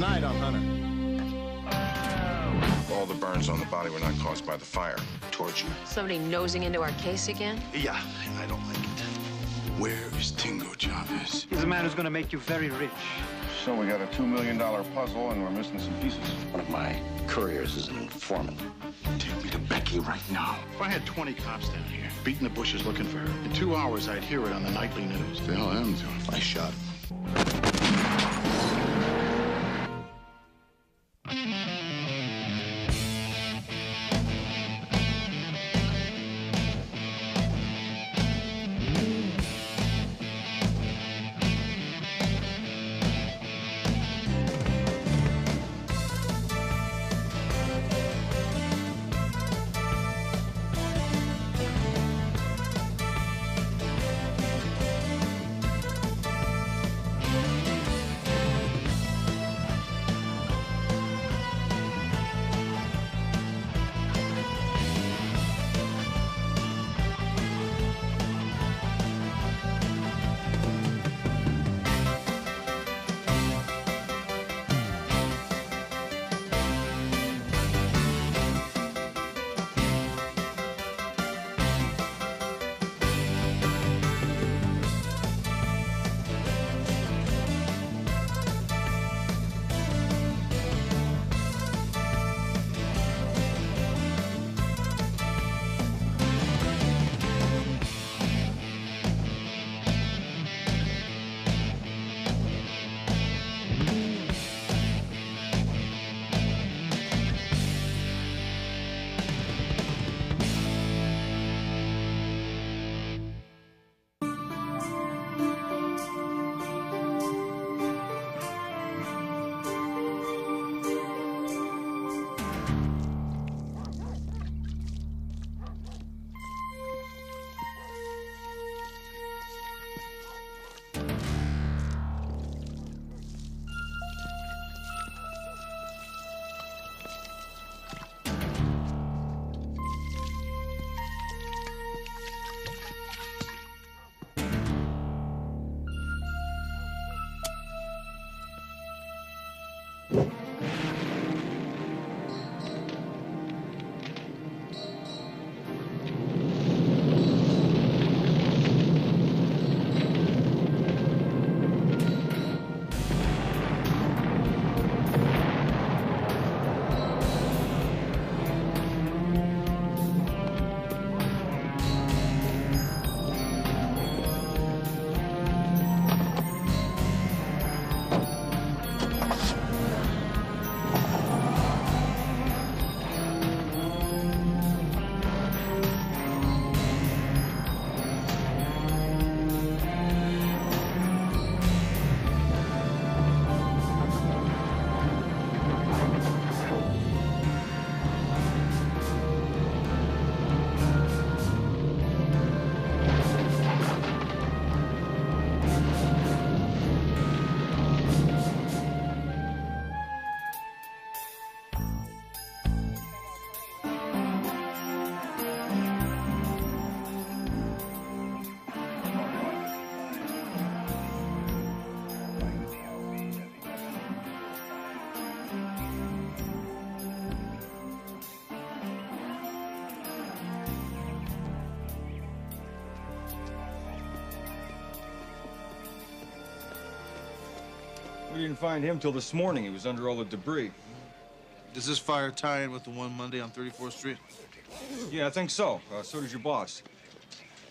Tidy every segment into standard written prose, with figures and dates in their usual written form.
Tonight on Hunter. All the burns on the body were not caused by the fire. Torture. Somebody nosing into our case again? Yeah, I don't like it. Where is Tingo Chavez? He's a man who's going to make you very rich. So we got a $2 million puzzle and we're missing some pieces. One of my couriers is an informant. Take me to Becky right now. If I had 20 cops down here, beating the bushes looking for her, in 2 hours I'd hear it on the nightly news. What the hell happened to him? I shot him. We didn't find him till this morning. He was under all the debris. Does this fire tie in with the one Monday on 34th Street? Yeah, I think so. So does your boss.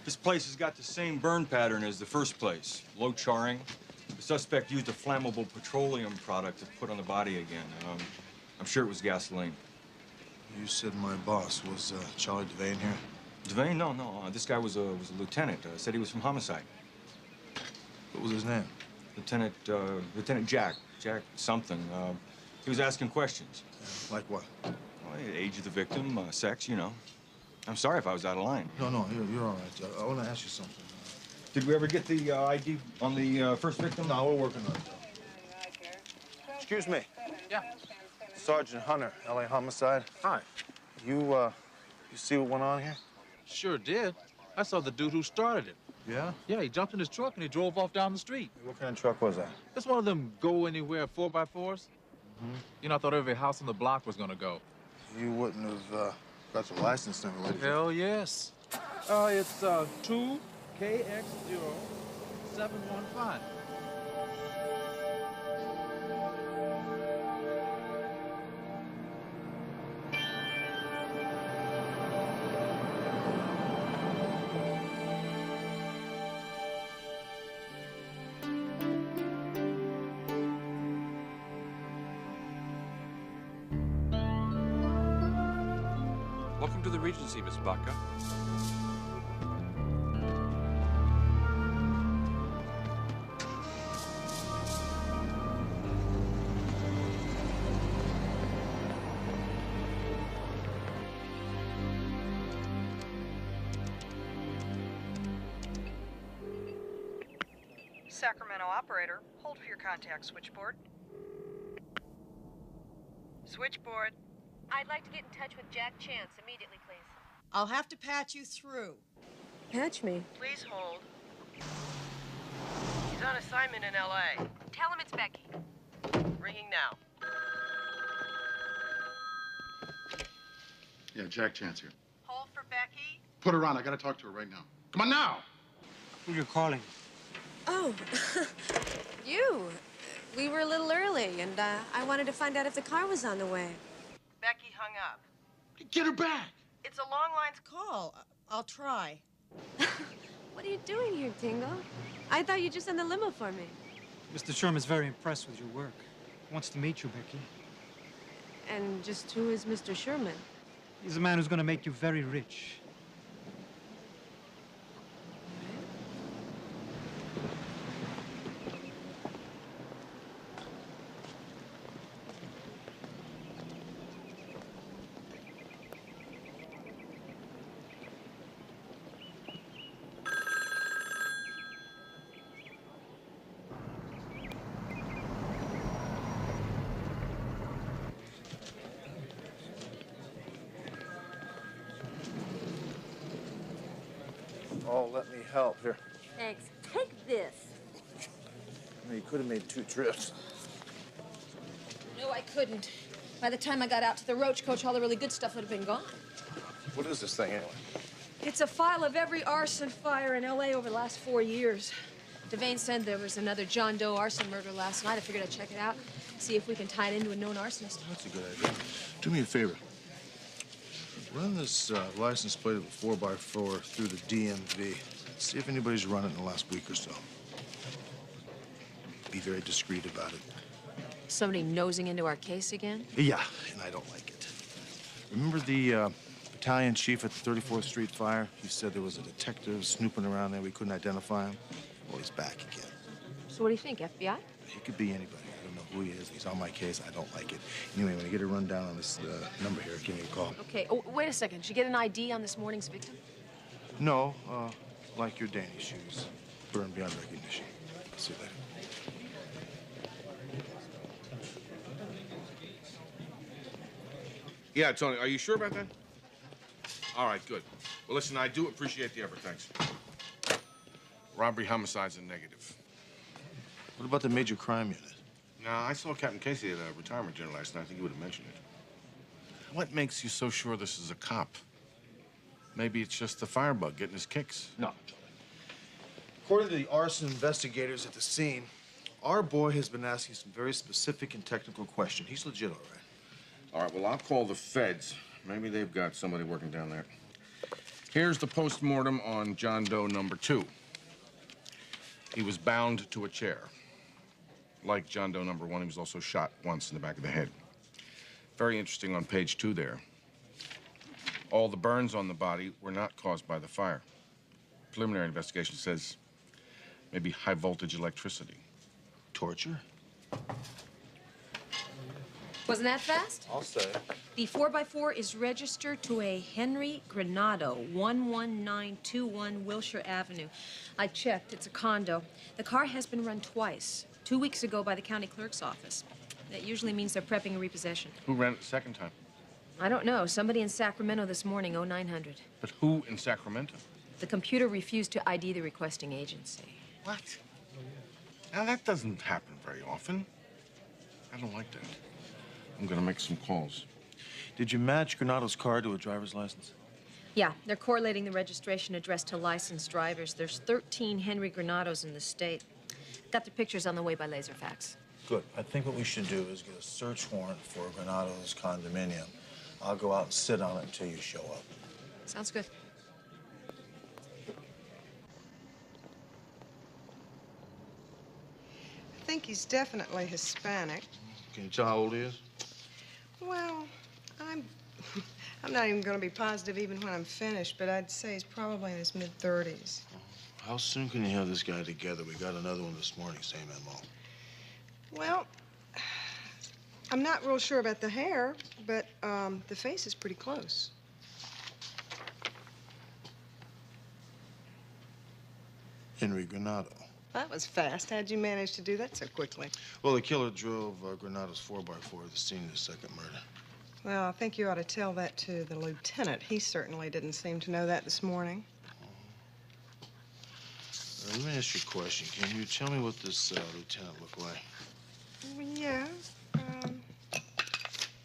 This place has got the same burn pattern as the first place. Low charring. The suspect used a flammable petroleum product to put on the body again. I'm sure it was gasoline. You said my boss was Charlie Devane here? Devane? No. This guy was a lieutenant. Said he was from homicide. What was his name? Lieutenant Jack something. He was asking questions. Like what? Well, age of the victim, sex, you know. I'm sorry if I was out of line. No, you're all right. I want to ask you something. Did we ever get the ID on the first victim? No, we're working on it. Excuse me. Yeah. Sergeant Hunter, LA Homicide. Hi. You see what went on here? Sure did. I saw the dude who started it. Yeah? Yeah, he jumped in his truck and he drove off down the street. What kind of truck was that? That's one of them go-anywhere 4x4s. You know, I thought every house on the block was gonna go. You wouldn't have got the license number, would you? Hell yes. It's 2KX0715. Welcome to the Regency, Miss Baca. Sacramento operator, hold for your contact switchboard. Switchboard. I'd like to get in touch with Jack Chance immediately, please. I'll have to patch you through. Patch me. Please hold. He's on assignment in L.A. Tell him it's Becky. Ringing now. Yeah, Jack Chance here. Hold for Becky. Put her on. I gotta talk to her right now. Come on now! Who you're calling? Oh, you. We were a little early, and I wanted to find out if the car was on the way. Becky hung up. Get her back! It's a long lines call. I'll try. What are you doing here, Tingle? I thought you'd just send the limo for me. Mr. Sherman's very impressed with your work. He wants to meet you, Becky. And just who is Mr. Sherman? He's a man who's going to make you very rich. Oh, let me help. Here. Thanks. Take this. You could have made 2 trips. No, I couldn't. By the time I got out to the Roach Coach, all the really good stuff would have been gone. What is this thing, anyway? It's a file of every arson fire in L.A. over the last 4 years. Devane said there was another John Doe arson murder last night. I figured I'd check it out, see if we can tie it into a known arsonist. That's a good idea. Do me a favor. Run this license plate of a 4x4 through the DMV. See if anybody's run it in the last week or so. Be very discreet about it. Somebody nosing into our case again? Yeah, and I don't like it. Remember the battalion chief at the 34th Street fire? He said there was a detective snooping around there. We couldn't identify him. Well, he's back again. So what do you think, FBI? He could be anybody. I don't know who he is. He's on my case. I don't like it. Anyway, when you get a rundown on this number here, give me a call. Okay. Oh, wait a second. Did you get an ID on this morning's victim? No, like your Danny shoes. Burned beyond recognition. See you later. Yeah, Tony, are you sure about that? All right, good. Well, listen, I do appreciate the effort, thanks. Robbery, homicide's a negative. What about the major crime unit? Now, I saw Captain Casey at a retirement dinner last night. I think he would have mentioned it. What makes you so sure this is a cop? Maybe it's just the firebug getting his kicks. No. According to the arson investigators at the scene, our boy has been asking some very specific and technical questions. He's legit, all right. All right, well, I'll call the feds. Maybe they've got somebody working down there. Here's the postmortem on John Doe number 2. He was bound to a chair. Like John Doe number 1, he was also shot once in the back of the head. Very interesting on page 2 there. All the burns on the body were not caused by the fire. Preliminary investigation says maybe high voltage electricity. Torture? Wasn't that fast? I'll say. The 4x4 is registered to a Henry Granado, 11921 Wilshire Avenue. I checked. It's a condo. The car has been run twice. 2 weeks ago by the county clerk's office. That usually means they're prepping a repossession. Who ran it the second time? I don't know. Somebody in Sacramento this morning, 0900. But who in Sacramento? The computer refused to ID the requesting agency. What? Now, that doesn't happen very often. I don't like that. I'm gonna make some calls. Did you match Granado's car to a driver's license? Yeah, they're correlating the registration address to licensed drivers. There's 13 Henry Granados in the state. Got the pictures on the way by laser fax. Good. I think what we should do is get a search warrant for Granado's condominium. I'll go out and sit on it until you show up. Sounds good. I think he's definitely Hispanic. Can you tell how old he is? Well, I'm not even going to be positive even when I'm finished, but I'd say he's probably in his mid-30s. How soon can you have this guy together? We got another one this morning, same MO. Well, I'm not real sure about the hair, but the face is pretty close. Henry Granado. That was fast. How'd you manage to do that so quickly? Well, the killer drove Granado's 4x4 to the scene of the second murder. Well, I think you ought to tell that to the lieutenant. He certainly didn't seem to know that this morning. Let me ask you a question. Can you tell me what this lieutenant looked like? Yeah.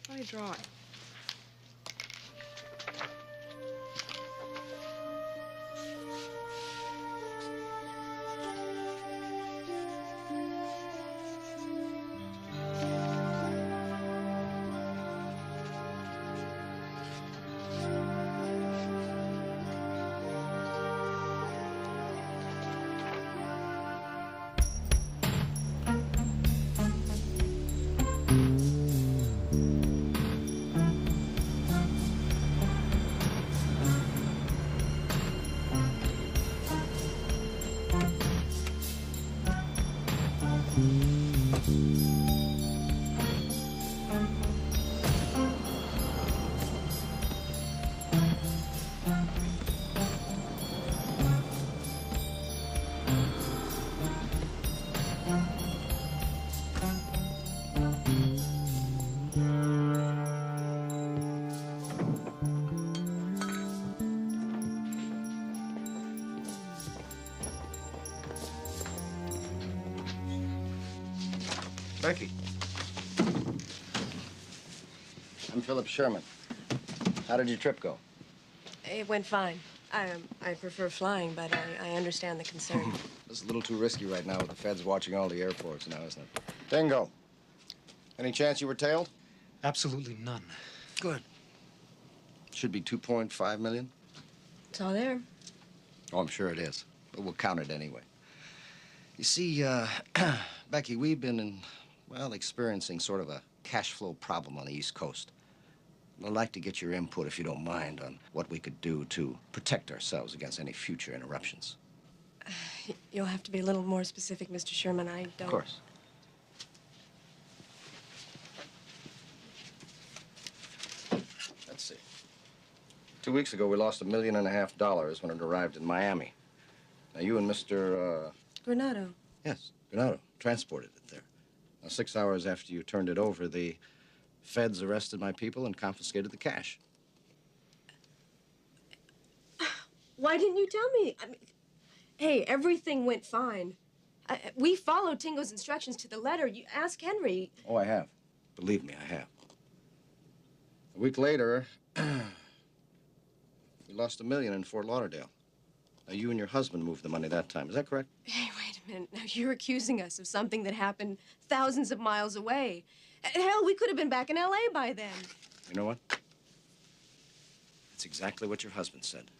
Let me draw it. Becky. I'm Philip Sherman. How did your trip go? It went fine. I prefer flying, but I understand the concern. It's a little too risky right now with the feds watching all the airports now, isn't it? Bingo. Any chance you were tailed? Absolutely none. Good. Should be 2.5 million. It's all there. Oh, I'm sure it is. But we'll count it anyway. You see, Becky, we've been experiencing sort of a cash flow problem on the East Coast. I'd like to get your input, if you don't mind, on what we could do to protect ourselves against any future interruptions. You'll have to be a little more specific, Mr. Sherman. I don't... Of course. Let's see. 2 weeks ago, we lost $1.5 million when it arrived in Miami. Now, you and Mr. Granado. Yes, Granado transported it there. Now, 6 hours after you turned it over, the feds arrested my people and confiscated the cash. Why didn't you tell me? I mean, hey, everything went fine. We followed Tingo's instructions to the letter. You ask Henry. Oh, I have. Believe me, I have. A week later, we lost $1 million in Fort Lauderdale. Now, you and your husband moved the money that time. Is that correct? Hey, wait a minute. Now, you're accusing us of something that happened thousands of miles away. Hell, we could have been back in L.A. by then. You know what? That's exactly what your husband said.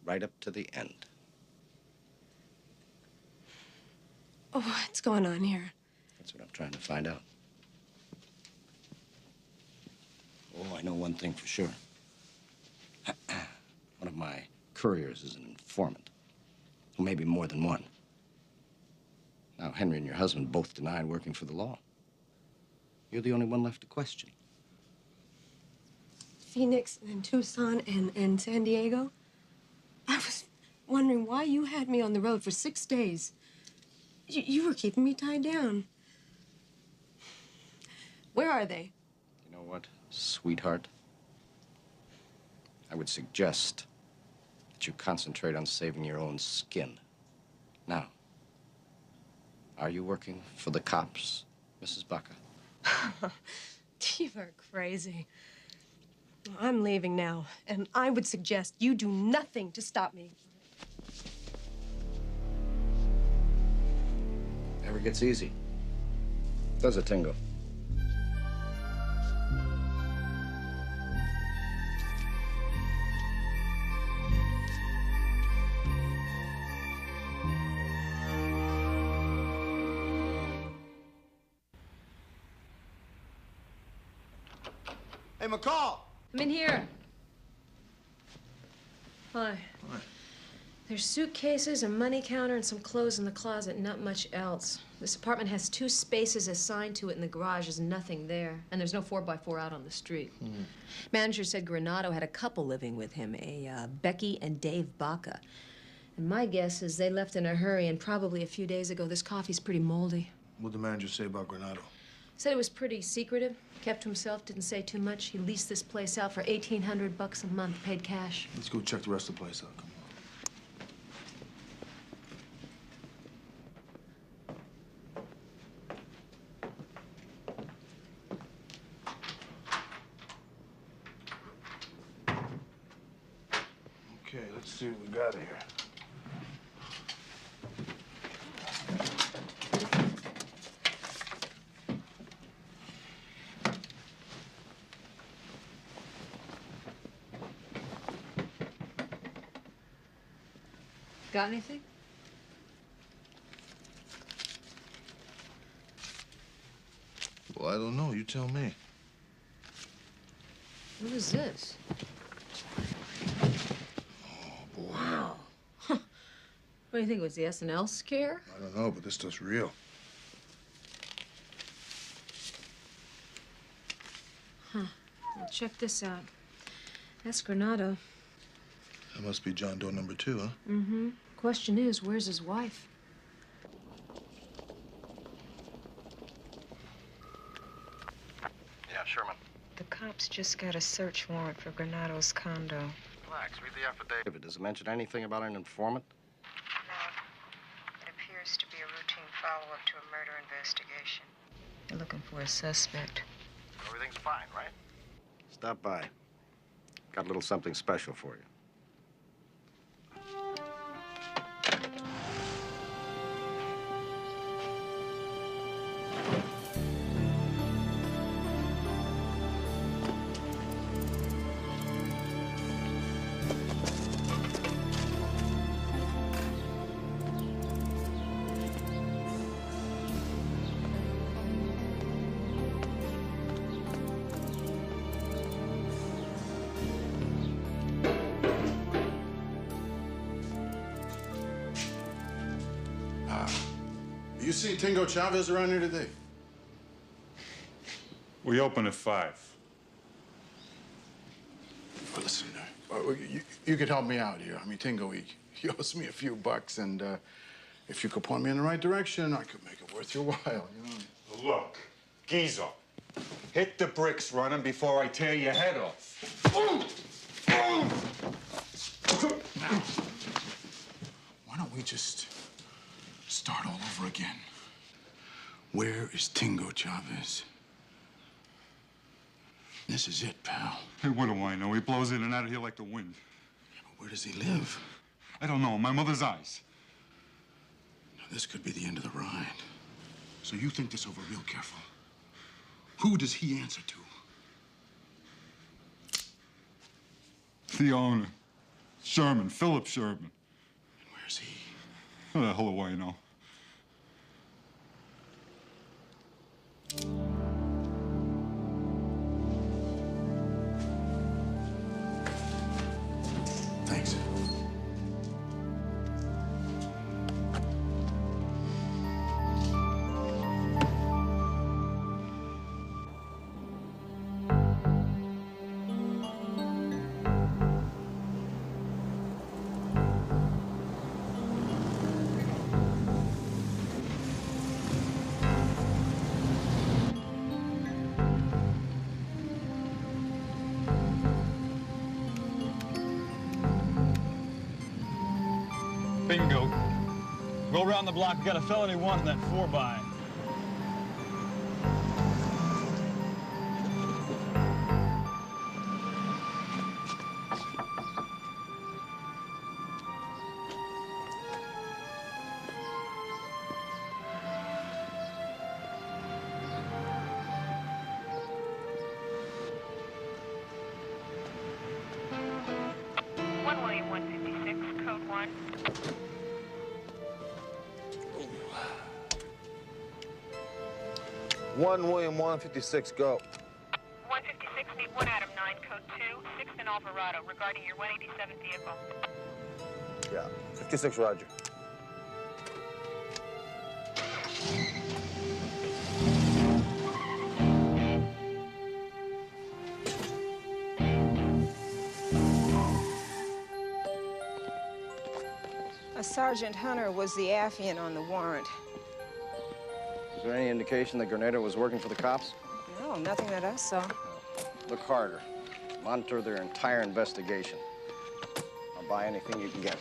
Right up to the end. Oh, what's going on here? That's what I'm trying to find out. Oh, I know one thing for sure. One of my couriers is an informant. Well, maybe more than one. Now, Henry and your husband both denied working for the law. You're the only one left to question. Phoenix and Tucson and San Diego? I was wondering why you had me on the road for 6 days. You were keeping me tied down. Where are they? You know what, sweetheart? I would suggest that you concentrate on saving your own skin. Now, are you working for the cops, Mrs. Baca? You are crazy. Well, I'm leaving now, and I would suggest you do nothing to stop me. Never gets easy. Does it, Tingo? Hey, McCall! I'm in here. Hi. Hi. There's suitcases, a money counter, and some clothes in the closet, not much else. This apartment has 2 spaces assigned to it in the garage. There's nothing there. And there's no 4x4 out on the street. Manager said Granado had a couple living with him, Becky and Dave Baca. And my guess is they left in a hurry, and probably a few days ago. This coffee's pretty moldy. What'd the manager say about Granado? Said it was pretty secretive, kept to himself, didn't say too much. He leased this place out for $1,800 a month, paid cash. Let's go check the rest of the place out. Come on. Okay, let's see what we got here. Got anything? Well, I don't know. You tell me. What is this? Oh, boy. Wow. Huh. What do you think? Was the SNL scare? I don't know, but this stuff's real. Huh. Well, check this out. That's Granado. That must be John Doe number 2, huh? Mm-hmm. Question is, where's his wife? Yeah, Sherman. The cops just got a search warrant for Granado's condo. Relax, read the affidavit. Does it mention anything about an informant? No. It appears to be a routine follow-up to a murder investigation. They're looking for a suspect. Everything's fine, right? Stop by. Got a little something special for you. You see Tingo Chavez around here today? We open at 5. Well, listen, you could help me out here. I mean, Tingo, he owes me a few bucks, and if you could point me in the right direction, I could make it worth your while, you know? Look, geezer, hit the bricks running before I tear your head off. Now, why don't we just start all over again? Where is Tingo Chavez? This is it, pal. Hey, what do I know? He blows in and out of here like the wind. Yeah, but where does he live? I don't know. My mother's eyes. Now, this could be the end of the ride. So you think this over real careful. Who does he answer to? The owner. Sherman, Philip Sherman. And where's he? How the hell do I know? Thanks. Bingo. Go around the block. We got a felony one in that 4x. 1 William 156, go. 156, need 1 Adam 9, code 2, 6th and Alvarado, regarding your 187 vehicle. Yeah, 56, roger. Sergeant Hunter was the affiant on the warrant. Is there any indication that Grenada was working for the cops? No, nothing that I saw. Look harder. Monitor their entire investigation. I'll buy anything you can get.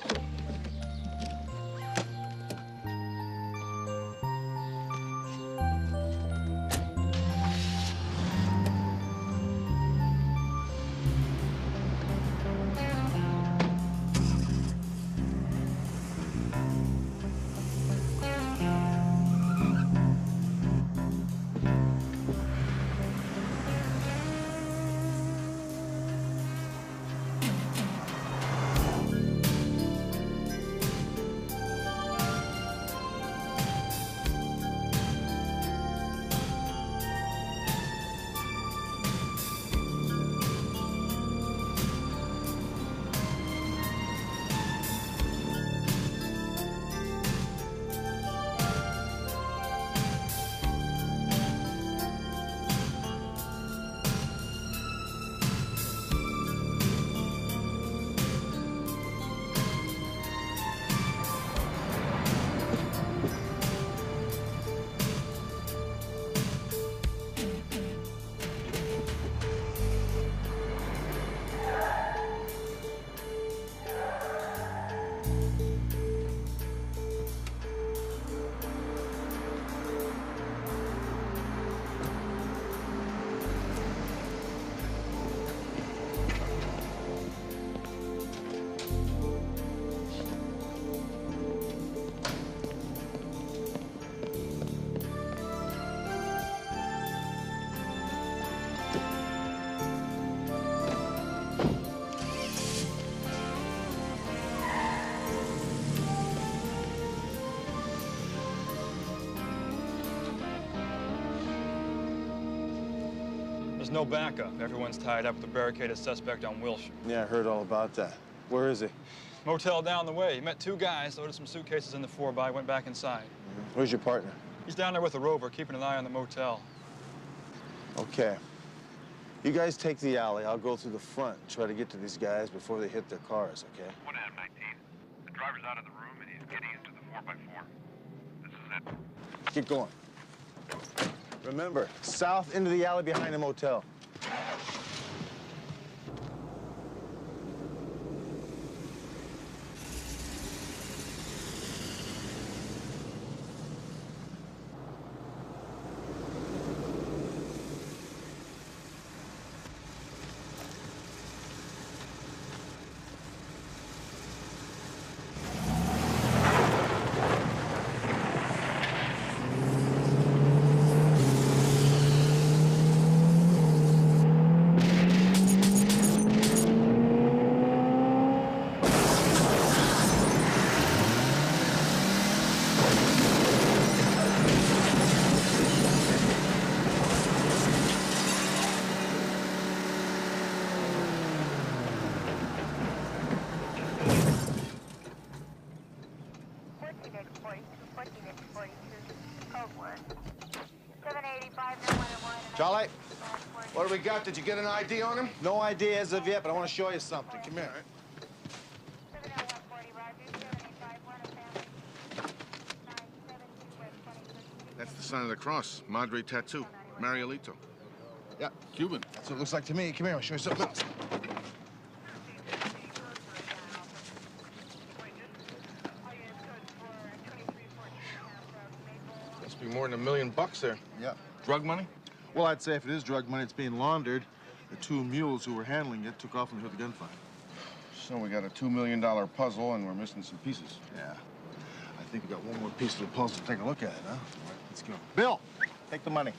There's no backup. Everyone's tied up with a barricaded suspect on Wilshire. Yeah, I heard all about that. Where is he? Motel down the way. He met 2 guys, loaded some suitcases in the 4x, went back inside. Where's your partner? He's down there with a rover, keeping an eye on the motel. Okay. You guys take the alley. I'll go through the front and try to get to these guys before they hit their cars, okay? 1 Adam 19. The driver's out of the room and he's getting into the 4x4. This is it. Keep going. Remember, south into the alley behind the motel. Charlie, what do we got? Did you get an ID on him? No idea as of yet, but I want to show you something. Come here. That's the sign of the cross. Madre tattoo. Marielito. Yeah, Cuban. that's what it looks like to me. Come here, I'll show you something else. Must be more than $1 million there. Yeah. Drug money? Well, I'd say if it is drug money, it's being laundered. The 2 mules who were handling it took off when they heard the gunfire. So we got a $2 million puzzle and we're missing some pieces. Yeah. I think we got one more piece of the puzzle to take a look at, huh? All right, let's go. Bill, take the money.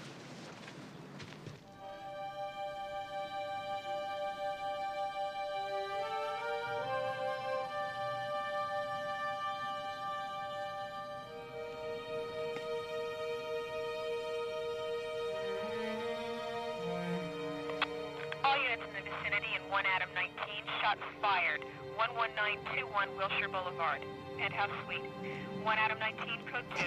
1 Adam 19, shots fired. 11921 Wilshire Boulevard. Penthouse Suite. 1 Adam 19, code 2.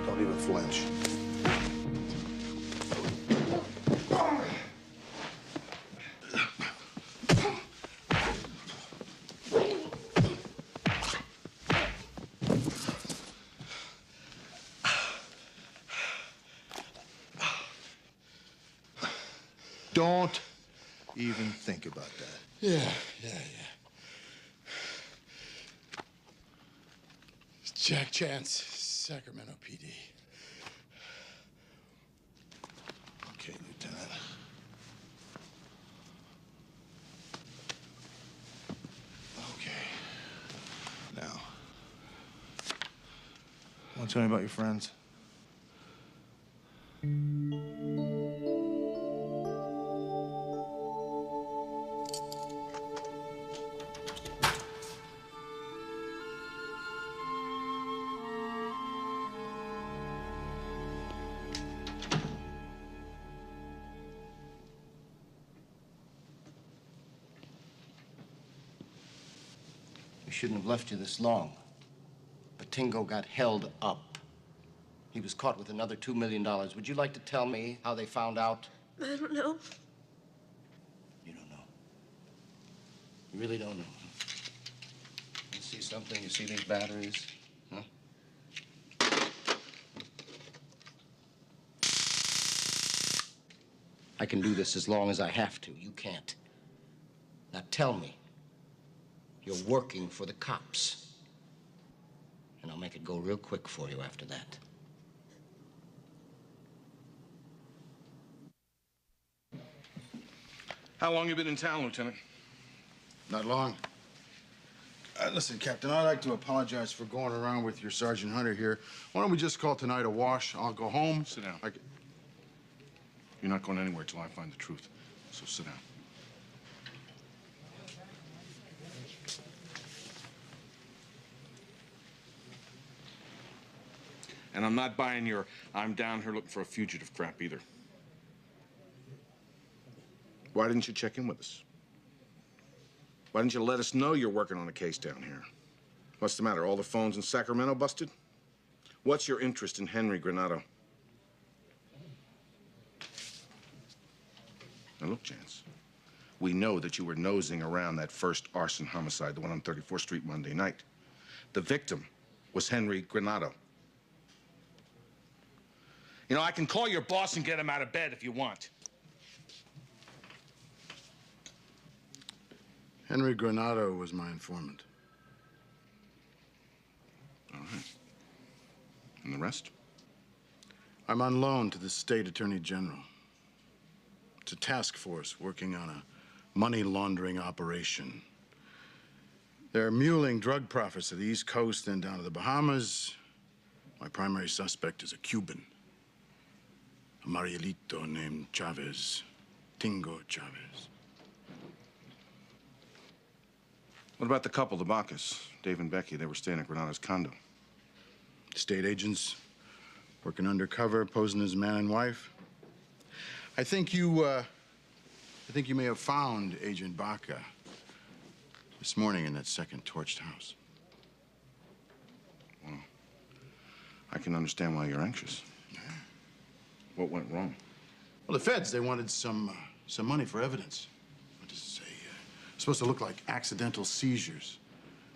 Don't even flinch. Don't even think about that. Yeah. Jack Chance, Sacramento PD. Okay, Lieutenant. Okay. Now, want to tell me about your friends? We shouldn't have left you this long. But Tingo got held up. He was caught with another $2 million. Would you like to tell me how they found out? I don't know. You don't know. You really don't know. You see something? You see these batteries? Huh? I can do this as long as I have to. You can't. Now tell me. You're working for the cops. And I'll make it go real quick for you after that. How long you been in town, Lieutenant? Not long. Listen, Captain, I'd like to apologize for going around with your Sergeant Hunter here. Why don't we just call tonight a wash? I'll go home. Sit down. You're not going anywhere till I find the truth. So sit down. And I'm not buying your I'm down here looking for a fugitive crap either. Why didn't you check in with us? Why didn't you let us know you're working on a case down here? What's the matter? All the phones in Sacramento busted? What's your interest in Henry Granado? Now look, Chance, we know that you were nosing around that first arson homicide, the one on 34th Street Monday night. The victim was Henry Granado. You know, I can call your boss and get him out of bed if you want. Henry Granado was my informant. All right. And the rest? I'm on loan to the state attorney general. It's a task force working on a money laundering operation. They're muling drug profits to the East Coast and down to the Bahamas. My primary suspect is a Cuban. A Marielito named Chavez. Tingo Chavez. What about the couple, the Bacchus? Dave and Becky, they were staying at Granada's condo. State agents, working undercover, posing as man and wife. I think you may have found Agent Baca this morning in that second torched house. Well, I can understand why you're anxious. What went wrong? Well, the feds, they wanted some money for evidence. What does it say? Supposed to look like accidental seizures.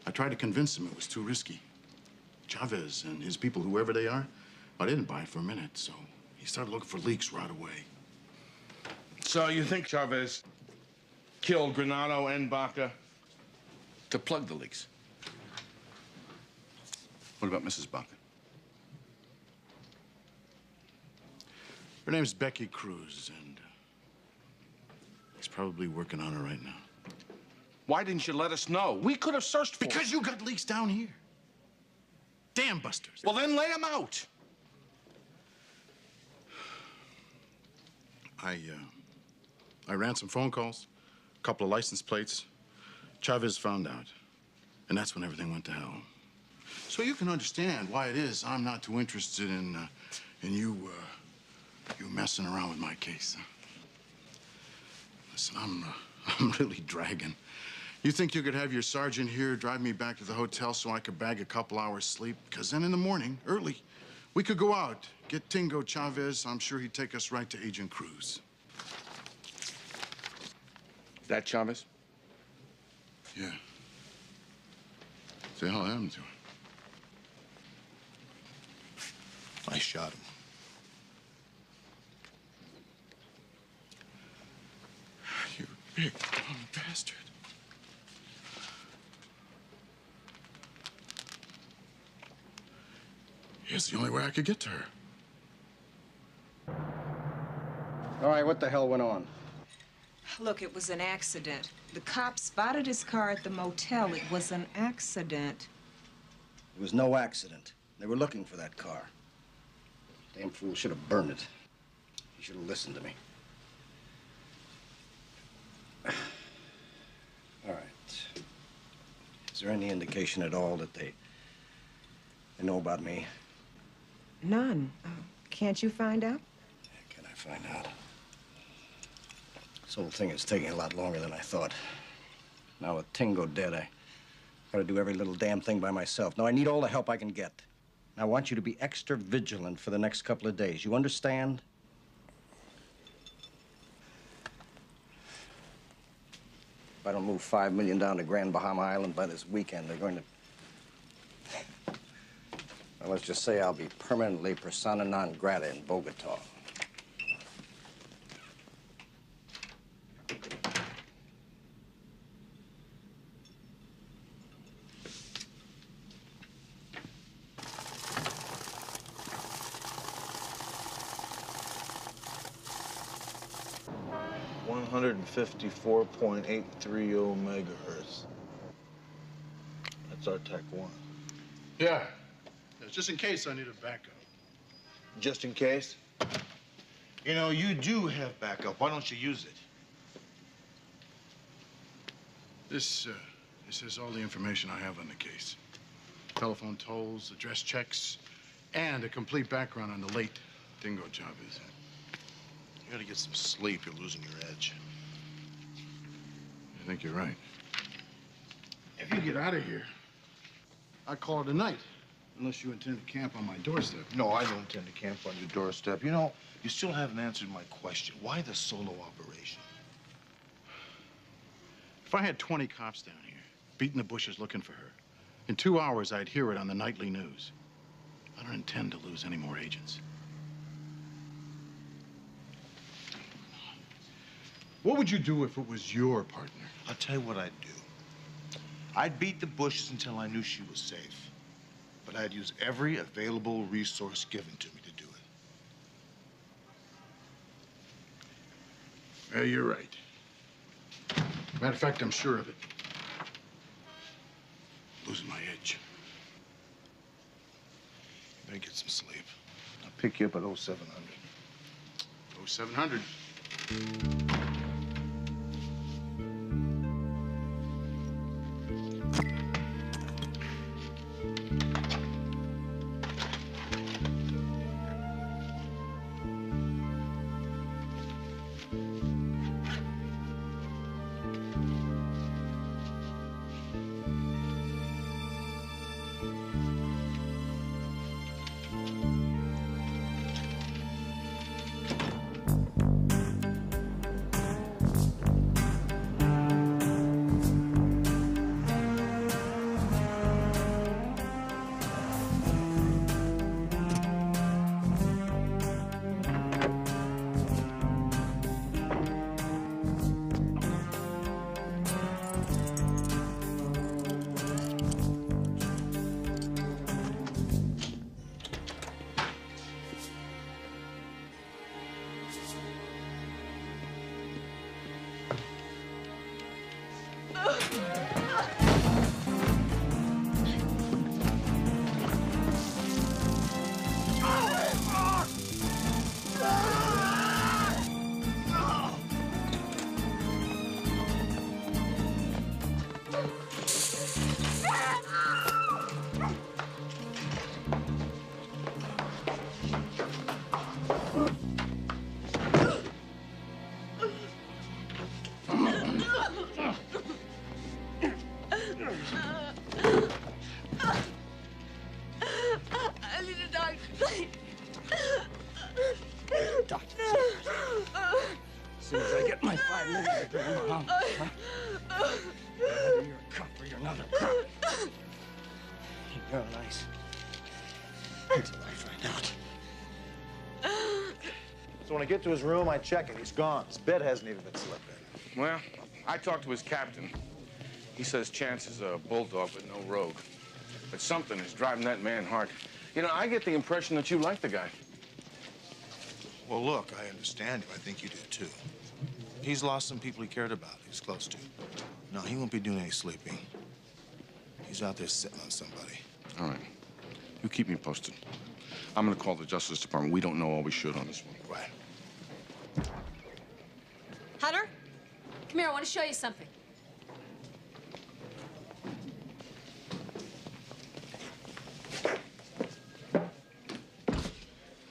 I tried to convince them it was too risky. Chavez and his people, whoever they are, I didn't buy it for a minute, so he started looking for leaks right away. So you think Chavez killed Granado and Baca to plug the leaks? What about Mrs. Baca? Her name's Becky Cruz, and he's probably working on her right now. Why didn't you let us know? We could have searched for Because you got leaks down here. Dam busters. Well, then lay them out. I ran some phone calls, a couple of license plates. Chavez found out, and that's when everything went to hell. So you can understand why it is I'm not too interested in you messing around with my case. Listen, I'm really dragging. You think you could have your sergeant here drive me back to the hotel so I could bag a couple hours sleep? Because then in the morning, early, we could go out, get Tingo Chavez. I'm sure he'd take us right to Agent Cruz. That Chavez? Yeah. Say, hell happened to him? I shot him. You big dumb bastard. It's the only way I could get to her. All right, what the hell went on? Look, it was an accident. The cops spotted his car at the motel. It was an accident. It was no accident. They were looking for that car. Damn fool should have burned it. He should have listened to me. All right. Is there any indication at all that they know about me? None. Can't you find out? Can I find out? This whole thing is taking a lot longer than I thought. Now with Tingo dead, I gotta do every little damn thing by myself. Now I need all the help I can get. Now, I want you to be extra vigilant for the next couple of days. You understand? If I don't move $5 million down to Grand Bahama Island by this weekend, they're going to... Well, let's just say I'll be permanently persona non grata in Bogota. $154.830 megahertz. That's our Tech 1. Yeah. Just in case I need a backup. Just in case? You know, you do have backup. Why don't you use it? This is all the information I have on the case. Telephone tolls, address checks, and a complete background on the late Tingo Chavez. You gotta get some sleep. You're losing your edge. I think you're right. If you get out of here, I'll call it a night. Unless you intend to camp on my doorstep. No, I don't intend to camp on your doorstep. You know, you still haven't answered my question. Why the solo operation? If I had 20 cops down here, beating the bushes looking for her, in 2 hours, I'd hear it on the nightly news. I don't intend to lose any more agents. What would you do if it was your partner? I'll tell you what I'd do. I'd beat the bushes until I knew she was safe. But I'd use every available resource given to me to do it. Yeah, you're right. Matter of fact, I'm sure of it. Losing my edge. You better get some sleep. I'll pick you up at 0700. 0700. nice. It's life right now. So when I get to his room, I check it. He's gone. His bed hasn't even been slept in. Well, I talked to his captain. He says Chance is a bulldog but no rogue. But something is driving that man hard. You know, I get the impression that you like the guy. Well, look, I understand him. I think you do, too. He's lost some people he cared about, he was close to. No, he won't be doing any sleeping. He's out there sitting on somebody. All right. You keep me posted. I'm gonna call the Justice Department. We don't know all we should on this one. Right. Hunter, come here. I want to show you something.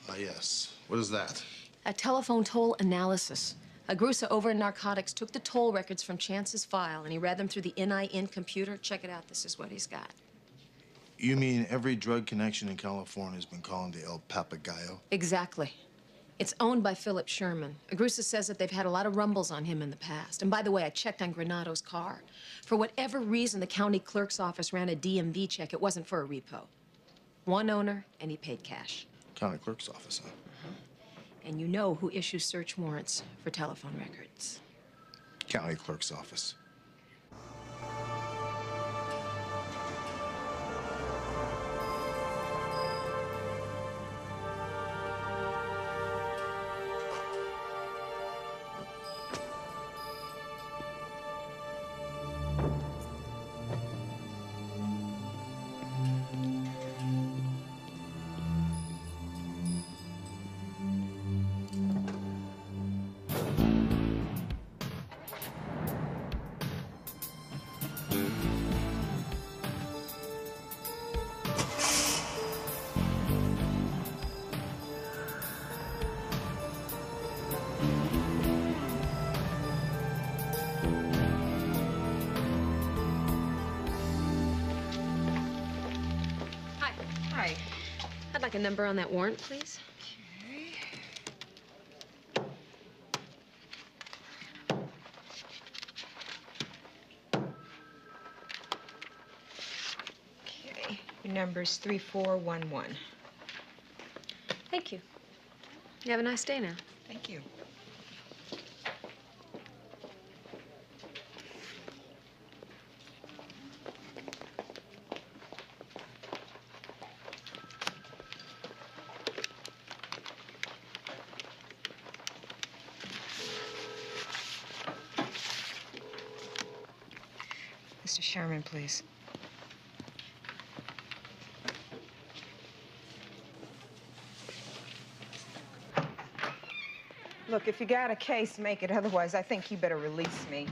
Ah, yes. What is that? A telephone toll analysis. Agrusa over in narcotics took the toll records from Chance's file and he read them through the NIN computer. Check it out. This is what he's got. You mean every drug connection in California has been calling the El Papagayo? Exactly. It's owned by Philip Sherman. Agrusa says that they've had a lot of rumbles on him in the past. And by the way, I checked on Granado's car. For whatever reason, the county clerk's office ran a DMV check. It wasn't for a repo. One owner, and he paid cash. County clerk's office, huh? And you know who issues search warrants for telephone records. County clerk's office. Hi. I'd like a number on that warrant, please. Okay. Your number's 3411. Thank you. You have a nice day now. Thank you. Mr. Sherman, please. Look, if you got a case, make it. Otherwise, I think you better release me.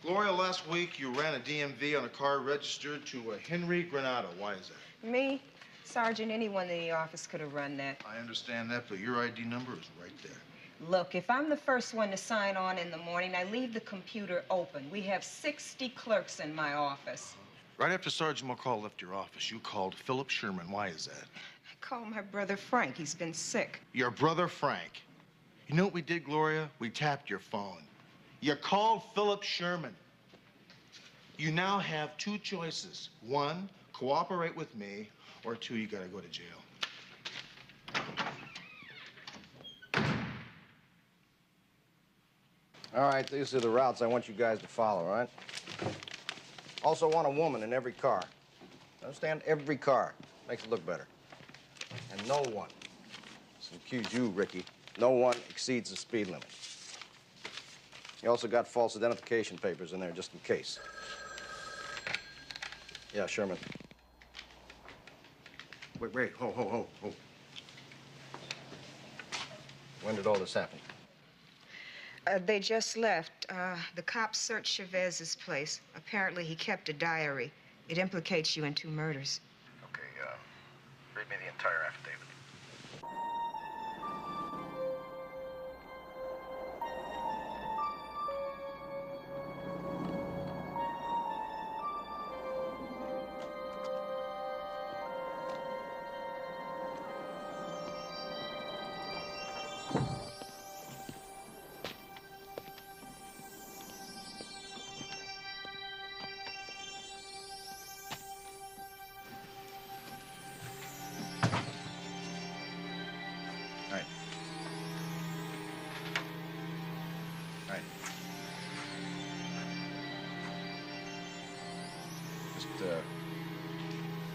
Gloria, last week you ran a DMV on a car registered to a Henry Granado. Why is that? Me? Sergeant, anyone in the office could have run that. I understand that, but your ID number is right there. Look, if I'm the first one to sign on in the morning, I leave the computer open. We have 60 clerks in my office. Right after Sergeant McCall left your office, you called Philip Sherman. Why is that? I called my brother Frank. He's been sick. Your brother Frank. You know what we did, Gloria? We tapped your phone. You called Philip Sherman. You now have two choices. One, cooperate with me, or two, you gotta go to jail. All right, these are the routes I want you guys to follow, all right? Also want a woman in every car. Understand? Every car. Makes it look better. And no one, this includes you, Ricky, no one exceeds the speed limit. You also got false identification papers in there just in case. Yeah, Sherman. Wait, ho. When did all this happen? They just left. The cops searched Chavez's place. Apparently, he kept a diary. It implicates you in 2 murders. Okay, read me the entire affidavit.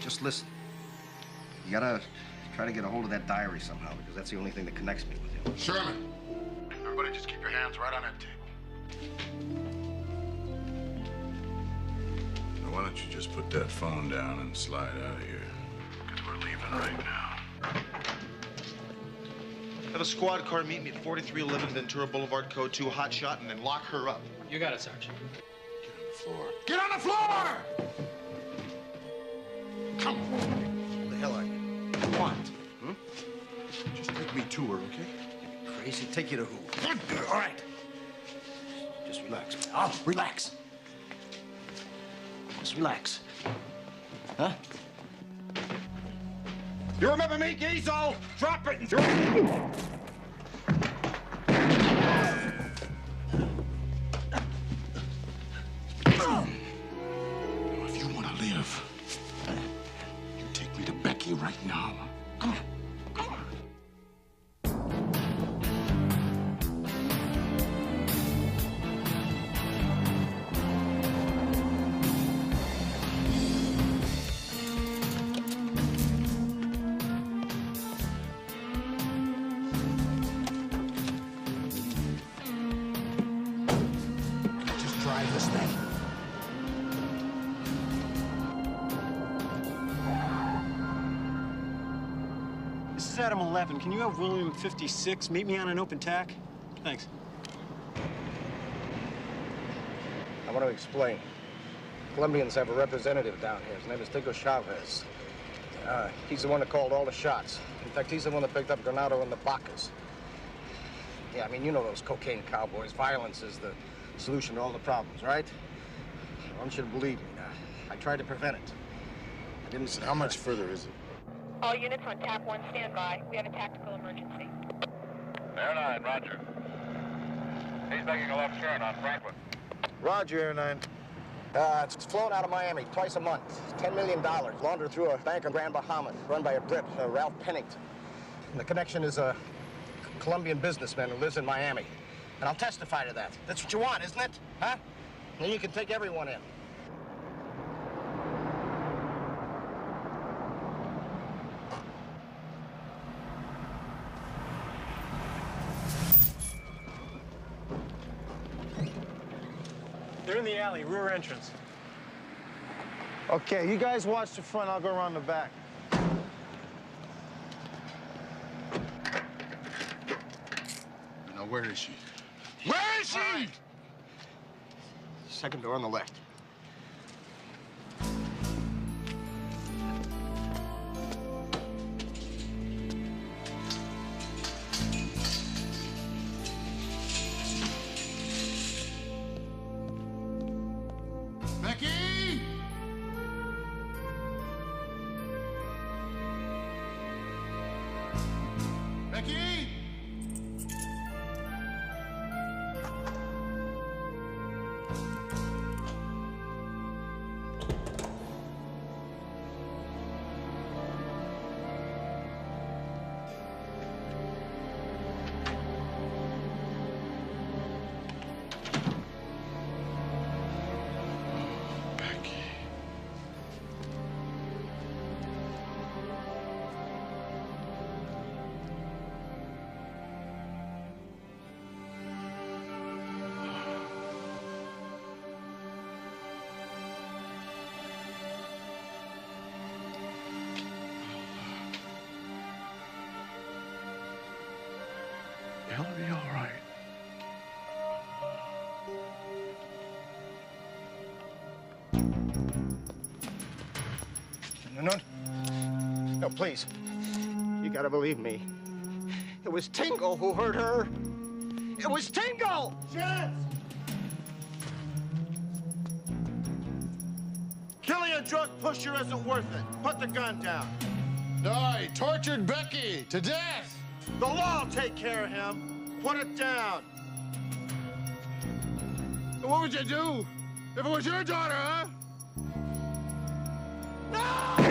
Just listen. You gotta try to get a hold of that diary somehow, because that's the only thing that connects me with him. Sherman, everybody just keep your hands right on that table. Now, why don't you just put that phone down and slide out of here? Because we're leaving right now. Have a squad car meet me at 4311 Ventura Boulevard, code 2, hot shot, and then lock her up. You got it, Sergeant. Get on the floor! Come on. Who the hell are you? What? Hmm? Just take me to her, okay? You crazy? Take you to who? All right. Just relax. Oh, relax. Just relax. Huh? You remember me, Geezo? Drop it and throw it. If you want to live, you take me to Becky right now. Come on. Come on. Just drive this thing. This is Adam 11. Can you have William 56 meet me on an open tack? Thanks. I want to explain. Colombians have a representative down here. His name is Tingo Chavez. He's the one that called all the shots. In fact, he's the one that picked up Granado and the Bacas. Yeah, I mean, you know those cocaine cowboys. Violence is the solution to all the problems, right? I want you to believe me. I tried to prevent it. I didn't... How much further is it? All units on TAP 1 standby. We have a tactical emergency. Air 9, roger. He's making a left turn on Franklin. Roger, Air 9. It's flown out of Miami twice a month. $10 million laundered through a bank in Grand Bahama, run by a Brit, Ralph Pennington. And the connection is a Colombian businessman who lives in Miami. And I'll testify to that. That's what you want, isn't it? Huh? Then you can take everyone in. They're in the alley, rear entrance. Okay, you guys watch the front. I'll go around the back. Now, where is she? Where is she? Second door on the left. Becky! Becky! It'll be all right. No, please. You gotta believe me. It was Tingo who hurt her. It was Tingo! Chance! Killing a drunk pusher isn't worth it. Put the gun down. No, he tortured Becky to death. The law will take care of him. Put it down. What would you do if it was your daughter, huh? No!